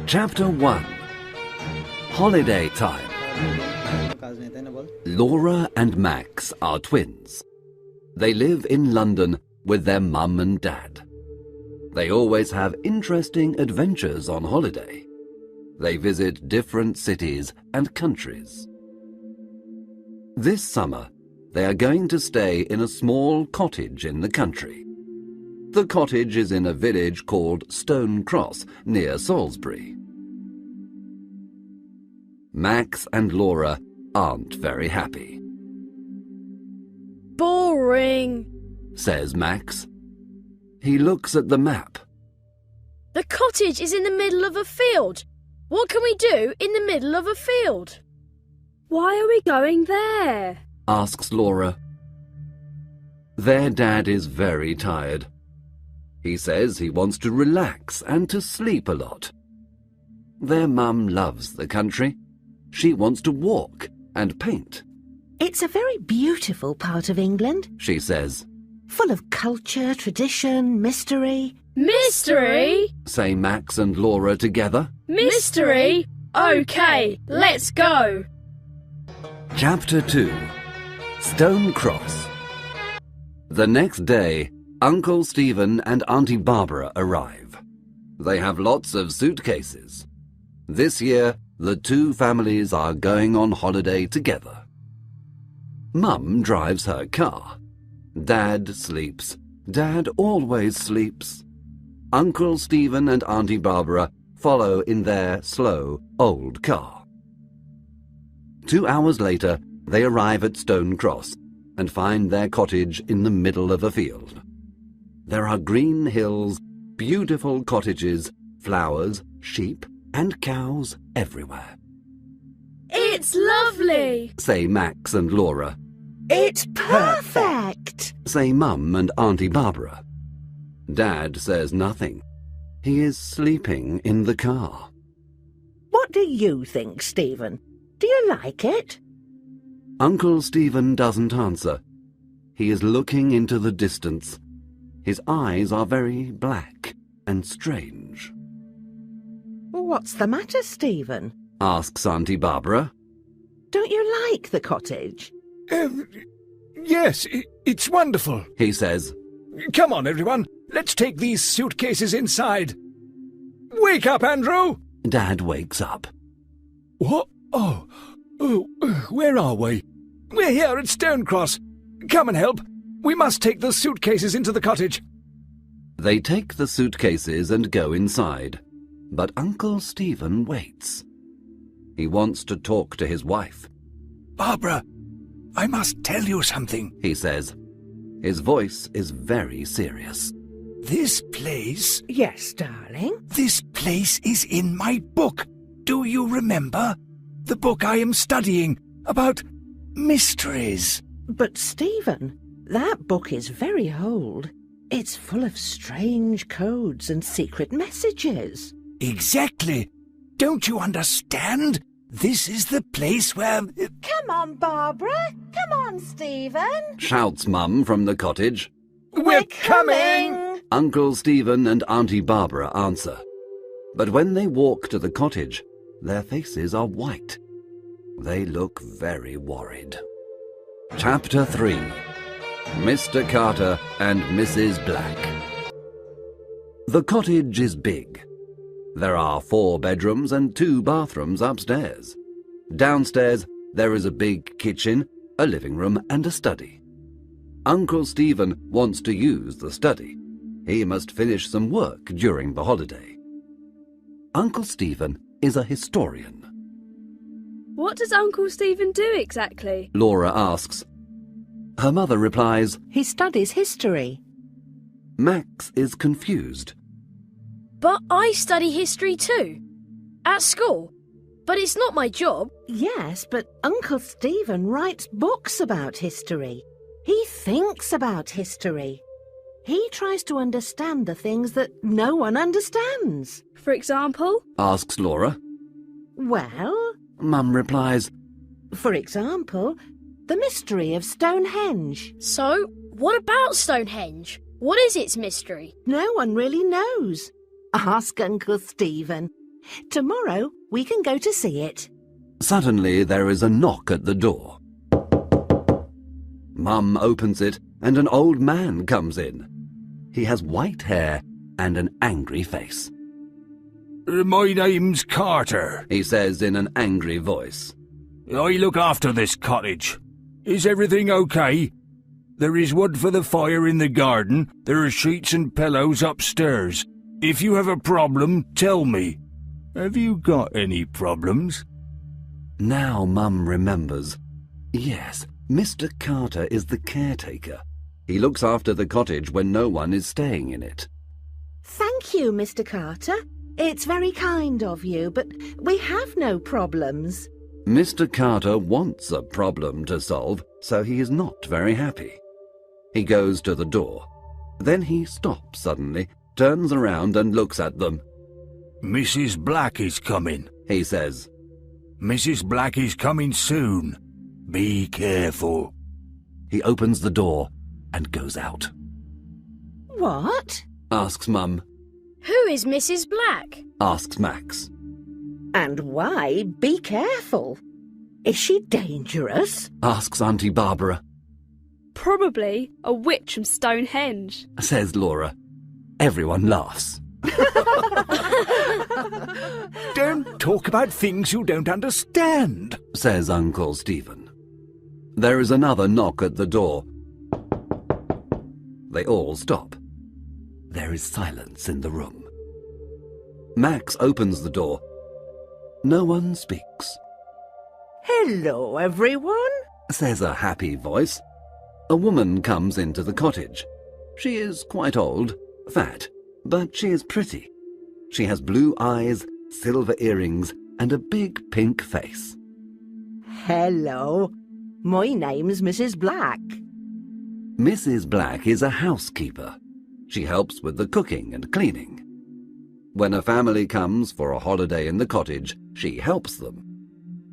Chapter 1. Holiday Time. Laura and Max are twins. They live in London with their mum and dad. They always have interesting adventures on holiday. They visit different cities and countries. This summer, they are going to stay in a small cottage in the country. The cottage is in a village called Stone Cross, near Salisbury. Max and Laura aren't very happy. Boring, says Max. He looks at the map. The cottage is in the middle of a field. What can we do in the middle of a field? Why are we going there? Asks Laura. Their dad is very tired. He says he wants to relax and to sleep a lot. Their mum loves the country. She wants to walk and paint. It's a very beautiful part of England, she says. Full of culture, tradition, mystery. Mystery? Say Max and Laura together. Mystery? OK, let's go. Chapter 2. Stone Cross. The next day, Uncle Stephen and Auntie Barbara arrive. They have lots of suitcases. This year, the two families are going on holiday together. Mum drives her car. Dad sleeps. Dad always sleeps. Uncle Stephen and Auntie Barbara follow in their slow, old car. 2 hours later, they arrive at Stone Cross and find their cottage in the middle of a field. There are green hills, beautiful cottages, flowers, sheep, and cows everywhere. It's lovely, say Max and Laura. It's perfect, say Mum and Auntie Barbara. Dad says nothing. He is sleeping in the car. What do you think, Stephen? Do you like it? Uncle Stephen doesn't answer. He is looking into the distance. His eyes are very black and strange. What's the matter, Stephen? Asks Auntie Barbara. Don't you like the cottage? Yes, it's wonderful, he says. Come on, everyone. Let's take these suitcases inside. Wake up, Andrew! Dad wakes up. What? Oh, where are we? We're here at Stone Cross. Come and help. We must take the suitcases into the cottage. They take the suitcases and go inside, but Uncle Stephen waits. He wants to talk to his wife. Barbara, I must tell you something, he says. His voice is very serious. This place... Yes, darling? This place is in my book. Do you remember? The book I am studying about mysteries. But, Stephen, that book is very old. It's full of strange codes and secret messages. Exactly. Don't you understand? This is the place where... Come on, Barbara. Come on, Stephen. Shouts Mum from the cottage. We're coming! Uncle Stephen and Auntie Barbara answer. But when they walk to the cottage, their faces are white. They look very worried. Chapter 3. Mr. Carter and Mrs. Black. The cottage is big. There are 4 bedrooms and 2 bathrooms upstairs. Downstairs, there is a big kitchen, a living room and a study. Uncle Stephen wants to use the study. He must finish some work during the holiday. Uncle Stephen is a historian. What does Uncle Stephen do exactly? Laura asks. Her mother replies, He studies history. Max is confused. But I study history too. At school. But it's not my job. Yes, but Uncle Stephen writes books about history. He thinks about history. He tries to understand the things that no one understands. For example? Asks Laura. Well, Mum replies, for example, the mystery of Stonehenge. So, what about Stonehenge? What is its mystery? No one really knows. Ask Uncle Stephen. Tomorrow we can go to see it. Suddenly there is a knock at the door. Mum opens it and an old man comes in. He has white hair and an angry face. My name's Carter, He says in an angry voice. I look after this cottage. Is everything okay? There is wood for the fire in the garden. There are sheets and pillows upstairs. If you have a problem, tell me. Have you got any problems? Now Mum remembers. Yes, Mr. Carter is the caretaker. He looks after the cottage when no one is staying in it. Thank you, Mr. Carter. It's very kind of you, but we have no problems. Mr. Carter wants a problem to solve, so he is not very happy. He goes to the door. Then he stops suddenly, turns around and looks at them. Mrs. Black is coming, He says. Mrs. Black is coming soon. Be careful. He opens the door and goes out. What? Asks Mum. Who is Mrs. Black? Asks Max. And why be careful? Is she dangerous? Asks Auntie Barbara. Probably a witch from Stonehenge. Says Laura. Everyone laughs. Don't talk about things you don't understand, Says Uncle Stephen. There is another knock at the door. They all stop. There is silence in the room. Max opens the door. No one speaks. Hello, everyone. Says a happy voice. A woman comes into the cottage. She is quite old, fat, but she is pretty. She has blue eyes, silver earrings, and a big pink face. Hello. My name's Mrs. Black. Mrs. Black is a housekeeper. She helps with the cooking and cleaning. When a family comes for a holiday in the cottage, she helps them.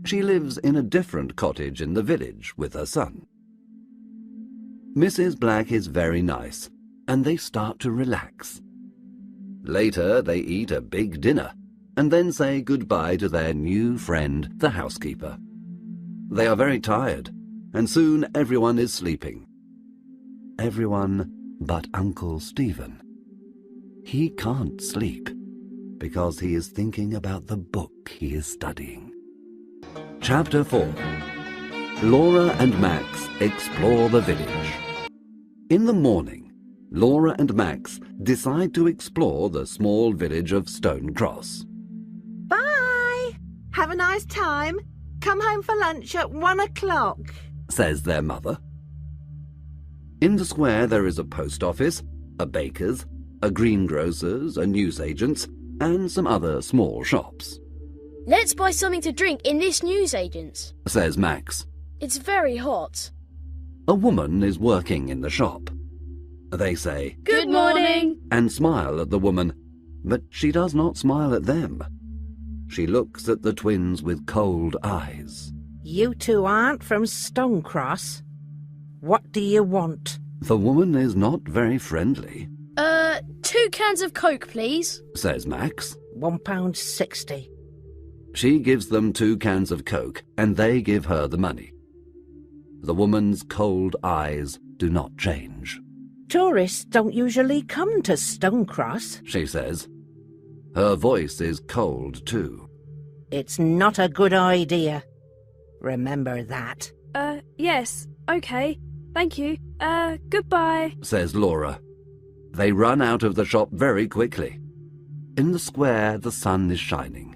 She lives in a different cottage in the village with her son. Mrs. Black is very nice, and they start to relax. Later, they eat a big dinner, and then say goodbye to their new friend, the housekeeper. They are very tired, and soon everyone is sleeping. Everyone but Uncle Stephen. He can't sleep, because he is thinking about the book he is studying. Chapter 4. Laura and Max explore the village. In the morning, Laura and Max decide to explore the small village of Stone Cross. Bye. Have a nice time. Come home for lunch at 1 o'clock. Says their mother. In the square there is a post office, a baker's, a greengrocer's, a newsagent's, and some other small shops. Let's buy something to drink in this newsagent's. Says Max. It's very hot. A woman is working in the shop. They say, Good morning. and smile at the woman, but she does not smile at them. She looks at the twins with cold eyes. You two aren't from Stonecross. What do you want? The woman is not very friendly, 2 cans of Coke, please. says Max. £1.60. She gives them 2 cans of Coke, and they give her the money. The woman's cold eyes do not change. Tourists don't usually come to Stonecross. She says. Her voice is cold too. It's not a good idea. Remember that. Yes, okay. Thank you. Goodbye. Says Laura. They run out of the shop very quickly. In the square, the sun is shining.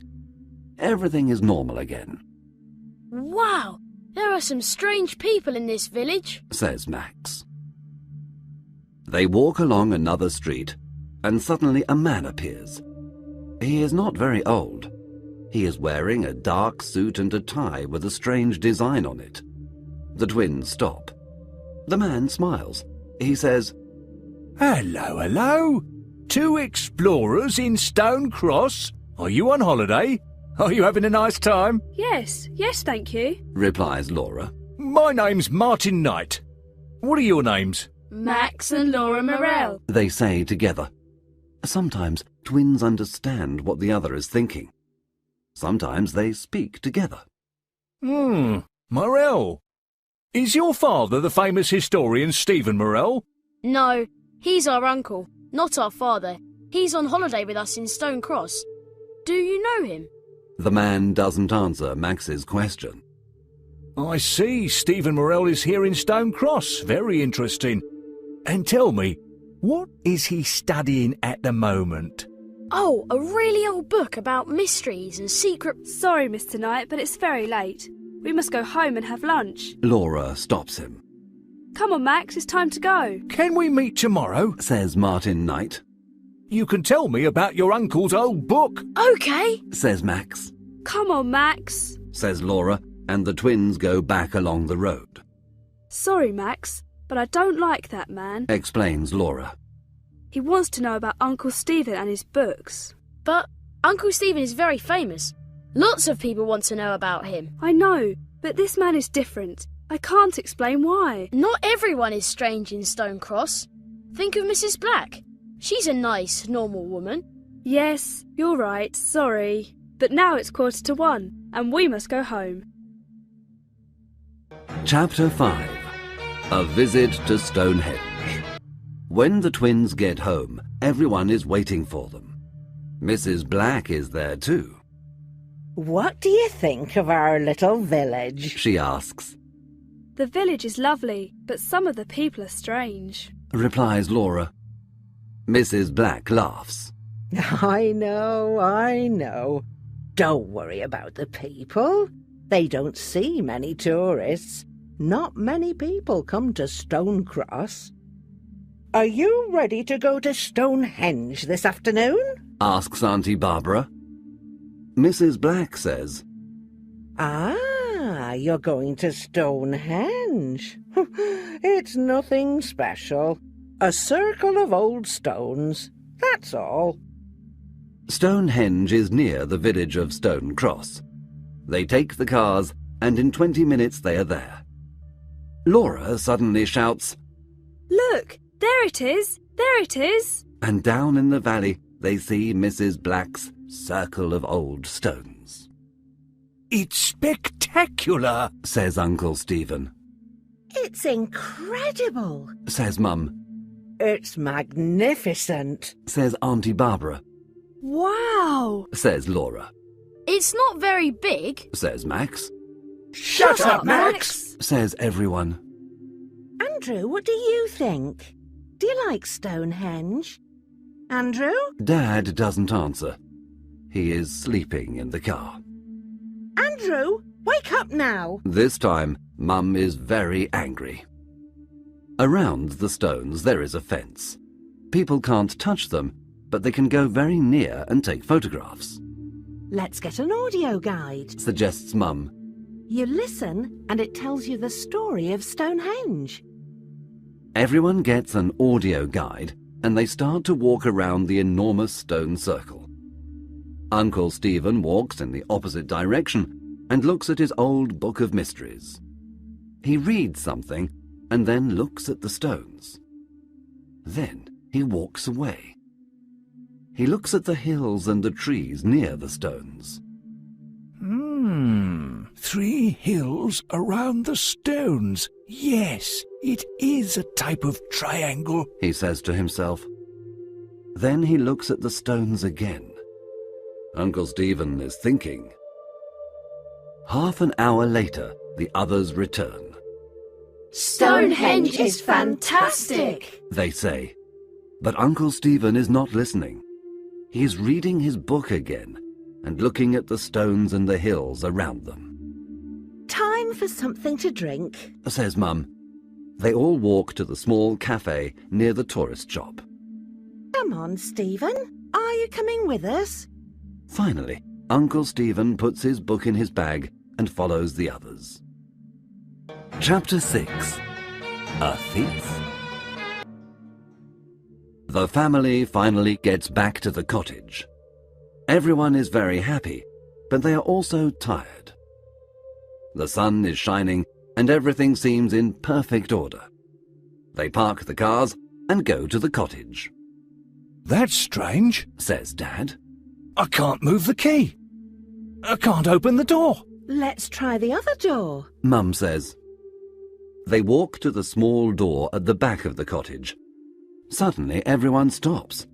Everything is normal again, Wow, there are some strange people in this village. says Max. They walk along another street, and suddenly a man appears. He is not very old. He is wearing a dark suit and a tie with a strange design on it. The twins stop. The man smiles. He says, Hello, hello. 2 explorers in Stone Cross. Are you on holiday? Are you having a nice time? Yes, thank you. replies Laura. My name's Martin Knight. What are your names? Max and Laura Morell. They say together. Sometimes twins understand what the other is thinking. Sometimes they speak together. Morell. Is your father the famous historian Stephen Morell? No, he's our uncle, not our father. He's on holiday with us in Stone Cross. Do you know him? The man doesn't answer Max's question. I see Stephen Morell is here in Stone Cross. Very interesting. And tell me, what is he studying at the moment? Oh, a really old book about mysteries and secret... Sorry, Mr. Knight, but it's very late. We must go home and have lunch. Laura stops him. Come on, Max, it's time to go. Can we meet tomorrow? Says Martin Knight. You can tell me about your uncle's old book. OK. Says Max. Come on, Max. Says Laura, and the twins go back along the road. Sorry, Max, but I don't like that man. Explains Laura. He wants to know about Uncle Stephen and his books. But Uncle Stephen is very famous. Lots of people want to know about him. I know, but this man is different. I can't explain why. Not everyone is strange in Stone Cross. Think of Mrs. Black. She's a nice, normal woman. Yes, you're right, sorry. But now it's 1:45, and we must go home. Chapter 5. A Visit to Stonehenge. When the twins get home, everyone is waiting for them. Mrs. Black is there too. What do you think of our little village? She asks. The village is lovely, but some of the people are strange. Replies Laura. Mrs. Black laughs. I know. Don't worry about the people. They don't see many tourists. Not many people come to Stone Cross. Are you ready to go to Stonehenge this afternoon? Asks Auntie Barbara. Mrs. Black says, Ah, you're going to Stonehenge. It's nothing special. A circle of old stones, that's all. Stonehenge is near the village of Stone Cross. They take the cars, and in 20 minutes they are there. Laura suddenly shouts, Look, there it is, there it is. And down in the valley they see Mrs. Black's circle of old stones. It's spectacular, Says Uncle Stephen. It's incredible. Says Mum. It's magnificent. Says Auntie Barbara. Wow. Says Laura. It's not very big. Says Max. Shut up, Max. Says everyone. Andrew, what do you think? Do you like Stonehenge? Andrew? Dad doesn't answer. He is sleeping in the car. Andrew, wake up now. This time, Mum is very angry. Around the stones there is a fence. People can't touch them, but they can go very near and take photographs. Let's get an audio guide. Suggests Mum. You listen and it tells you the story of Stonehenge. Everyone gets an audio guide and they start to walk around the enormous stone circle. Uncle Stephen walks in the opposite direction and looks at his old book of mysteries. He reads something and then looks at the stones. Then he walks away. He looks at the hills and the trees near the stones. 3 hills around the stones. Yes, it is a type of triangle, He says to himself. Then he looks at the stones again. Uncle Stephen is thinking. Half an hour later, the others return. Stonehenge is fantastic, They say. But Uncle Stephen is not listening. He is reading his book again and looking at the stones and the hills around them. Time for something to drink. Says Mum. They all walk to the small cafe near the tourist shop. Come on, Stephen. Are you coming with us? Finally, Uncle Stephen puts his book in his bag and follows the others. Chapter 6. A Thief. The family finally gets back to the cottage. Everyone is very happy, but they are also tired. The sun is shining and everything seems in perfect order. They park the cars and go to the cottage. That's strange, Says Dad. I can't move the key. I can't open the door. Let's try the other door. Mum says. They walk to the small door at the back of the cottage. Suddenly everyone stops.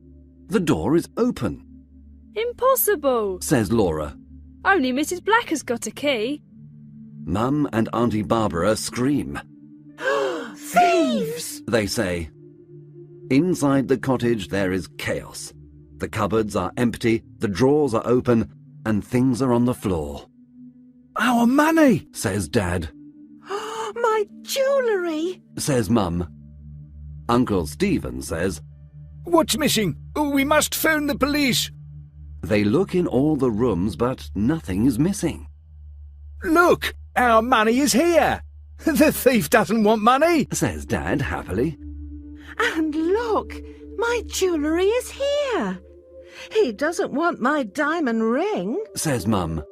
The door is open, Impossible! says Laura. Only Mrs. Black has got a key. Mum and Auntie Barbara scream. Thieves! They say. Inside the cottage there is chaos. The cupboards are empty, the drawers are open, and things are on the floor. Our money, Says Dad. My jewellery! Says Mum. Uncle Stephen says. What's missing? We must phone the police. They look in all the rooms, but nothing is missing. Look, our money is here. The thief doesn't want money. Says Dad happily. And look, my jewellery is here. He doesn't want my diamond ring. Says Mum.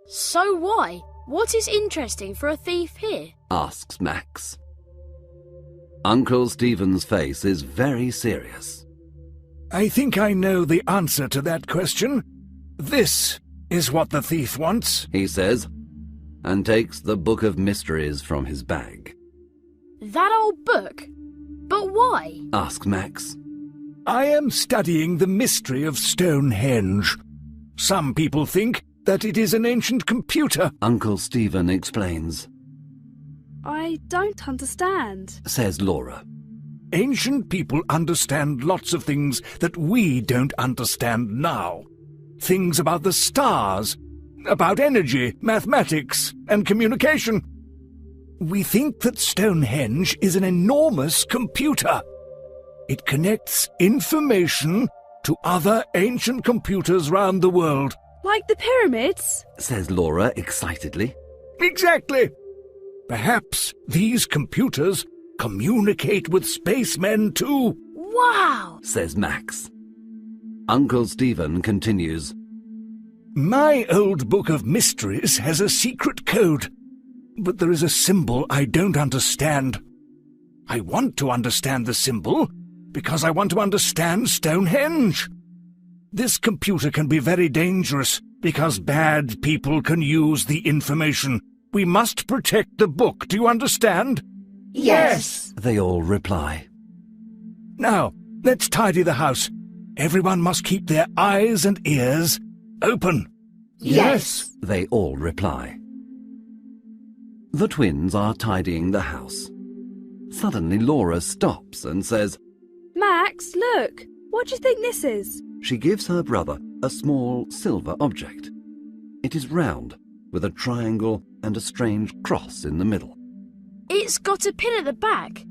So why? What is interesting for a thief here? Asks Max. Uncle Stephen's face is very serious. I think I know the answer to that question. This is what the thief wants. He says, and takes the Book of Mysteries from his bag. That old book? But why? Asks Max. I am studying the mystery of Stonehenge. Some people think that it is an ancient computer. Uncle Stephen explains. I don't understand. Says Laura. Ancient people understand lots of things that we don't understand now. Things about the stars, about energy, mathematics, and communication. We think that Stonehenge is an enormous computer. It connects information to other ancient computers round the world. Like the pyramids? Says Laura excitedly. Exactly. Perhaps these computers communicate with spacemen too. Wow! Says Max. Uncle Stephen continues. My old book of mysteries has a secret code, but there is a symbol I don't understand. I want to understand the symbol because I want to understand Stonehenge. This computer can be very dangerous because bad people can use the information. We must protect the book, do you understand? Yes. They all reply. Now, let's tidy the house. Everyone must keep their eyes and ears open. Yes. They all reply. The twins are tidying the house. Suddenly Laura stops and says, Max, look! What do you think this is? she gives her brother a small silver object. It is round, with a triangle and a strange cross in the middle. It's got a pin at the back.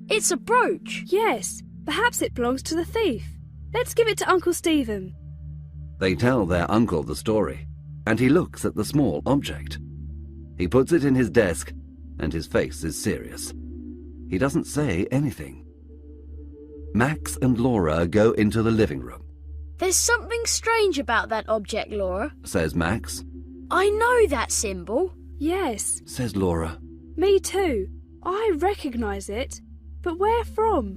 It's a brooch. Yes, perhaps it belongs to the thief. Let's give it to Uncle Stephen. They tell their uncle the story, and he looks at the small object. He puts it in his desk, and his face is serious. He doesn't say anything. Max and Laura go into the living room. There's something strange about that object, Laura. Says Max. I know that symbol. Yes, Says Laura. me too. I recognise it. But where from?